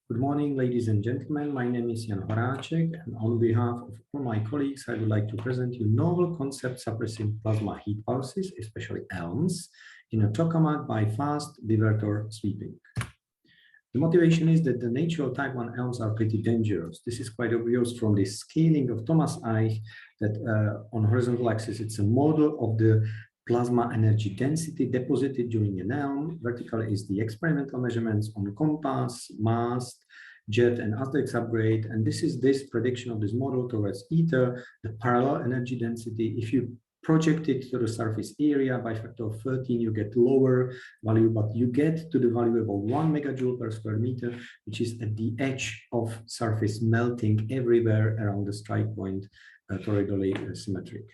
Good morning, ladies and gentlemen. My name is Horacek, and on behalf of all my colleagues, I would like to present you novel concept suppressing plasma heat pulses, especially ELMs, in a tokamak by fast divertor sweeping. The motivation is that the natural type 1 ELMs are pretty dangerous. This is quite obvious from the scaling of Thomas Eich that on horizontal axis, it's a model of the plasma energy density deposited during an ELM. Vertical is the experimental measurements on compass, mast, jet, and Aztec subgrade. And this is this prediction of this model towards ether, the parallel energy density. If you project it to the surface area by factor of 13, you get lower value, but you get to the value about 1 megajoule per square meter, which is at the edge of surface melting everywhere around the strike point, toroidally symmetric.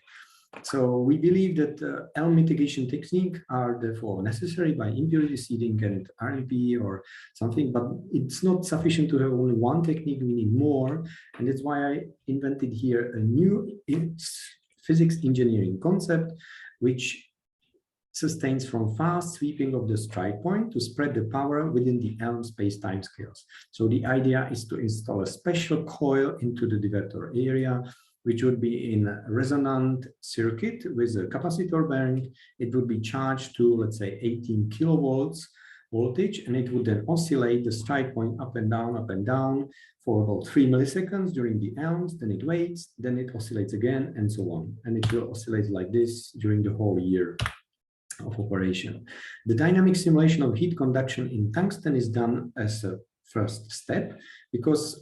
So we believe that ELM mitigation techniques are therefore necessary by impurity seeding and RMP or something, but it's not sufficient to have only one technique, we need more. And that's why I invented here a new physics engineering concept, which sustains from fast sweeping of the strike point to spread the power within the ELM space-time scales. So the idea is to install a special coil into the divertor area, which would be in a resonant circuit with a capacitor bearing. It would be charged to, let's say, 18 kilovolts voltage, and it would then oscillate the strike point up and down for about 3 milliseconds during the ELMs, then it waits, then it oscillates again, and so on. And it will oscillate like this during the whole year of operation. The dynamic simulation of heat conduction in tungsten is done as a first step, because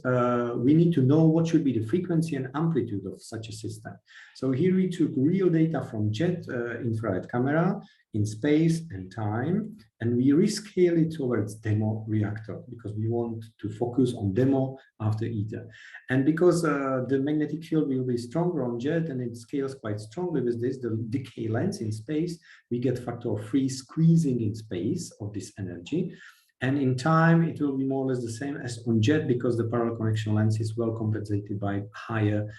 we need to know what should be the frequency and amplitude of such a system. So here we took real data from jet infrared camera in space and time, and we rescale it towards demo reactor because we want to focus on demo after ether. And because the magnetic field will be stronger on jet and it scales quite strongly with this, the decay length in space, we get factor 3 squeezing in space of this energy. And in time, it will be more or less the same as on jet because the parallel connection length is well compensated by higher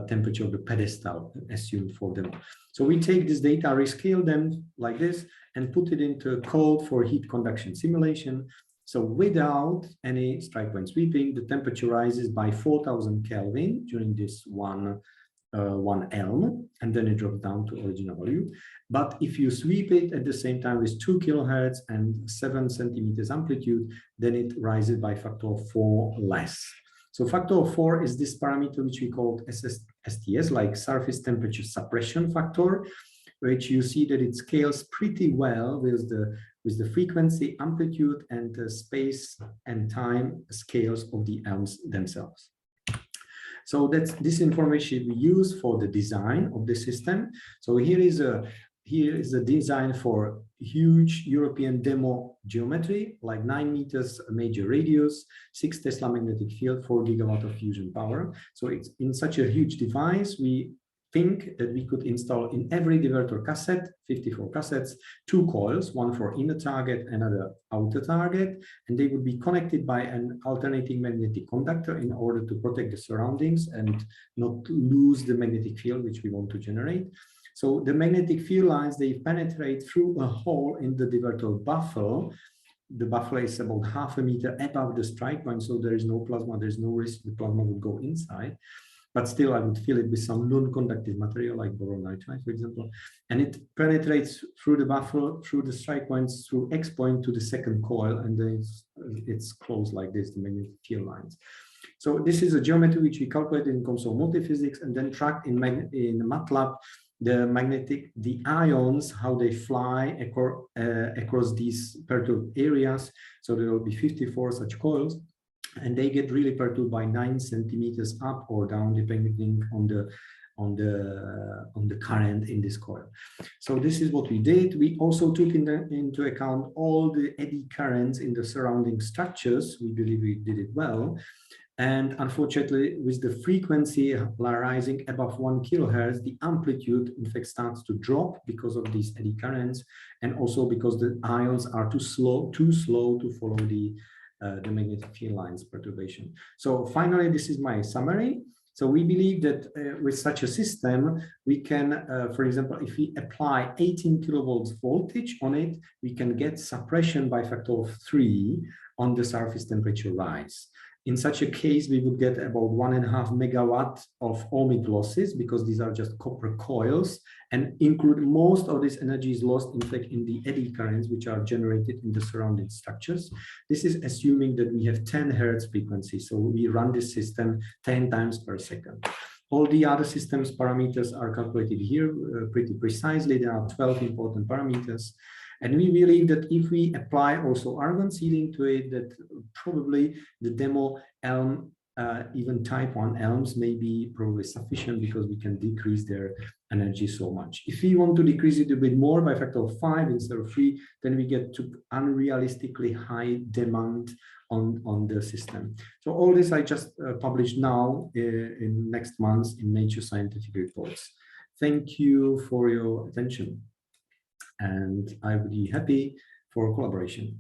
temperature of the pedestal assumed for them. So we take this data, rescale them like this, and put it into a code for heat conduction simulation. So without any strike point sweeping, the temperature rises by 4,000 Kelvin during this one ELM, and then it drops down to original value. But if you sweep it at the same time with 2 kilohertz and 7 centimeters amplitude, then it rises by factor 4 less. So factor 4 is this parameter which we call STS, like surface temperature suppression factor, which you see that it scales pretty well with the frequency, amplitude, and the space and time scales of the ELMs themselves. So that's this information we use for the design of the system. So here is a design for huge European demo geometry, like 9 meters major radius, 6 Tesla magnetic field, 4 gigawatt of fusion power. So it's in such a huge device, we think that we could install in every divertor cassette, 54 cassettes, 2 coils, one for inner target, another outer target, and they would be connected by an alternating magnetic conductor in order to protect the surroundings and not lose the magnetic field which we want to generate. So the magnetic field lines, they penetrate through a hole in the divertor baffle. The baffle is about half a meter above the strike point, so there is no plasma, there's no risk the plasma would go inside. But still, I would fill it with some non-conductive material like boron nitride, for example. And it penetrates through the baffle, through the strike points, through X point to the second coil, and then it's closed like this, the magnetic field lines. So this is a geometry which we calculated in COMSOL multiphysics and then tracked in MATLAB the ions, how they fly across these perturbed areas. So there will be 54 such coils, and they get really perturbed by 9 centimeters up or down, depending on the current in this coil. So this is what we did. We also took into account all the eddy currents in the surrounding structures. We believe we did it well. And unfortunately, with the frequency rising above 1 kilohertz, the amplitude, in fact, starts to drop because of these eddy currents, and also because the ions are too slow to follow the magnetic field lines perturbation. So finally, this is my summary. So we believe that with such a system, we can, for example, if we apply 18 kilovolts voltage on it, we can get suppression by factor of 3 on the surface temperature rise. In such a case, we would get about 1.5 megawatt of ohmic losses, because these are just copper coils, and include most of this energy is lost, in fact, in the eddy currents, which are generated in the surrounding structures. This is assuming that we have 10 hertz frequency. So we run this system 10 times per second. All the other systems parameters are calculated here pretty precisely. There are 12 important parameters. And we believe that if we apply also argon sealing to it, that probably the demo elm, even type 1 elms may be probably sufficient, because we can decrease their energy so much. If we want to decrease it a bit more by factor of 5 instead of 3, then we get to unrealistically high demand on the system. So all this I just published now in next month in Nature Scientific Reports. Thank you for your attention. And I would be happy for collaboration.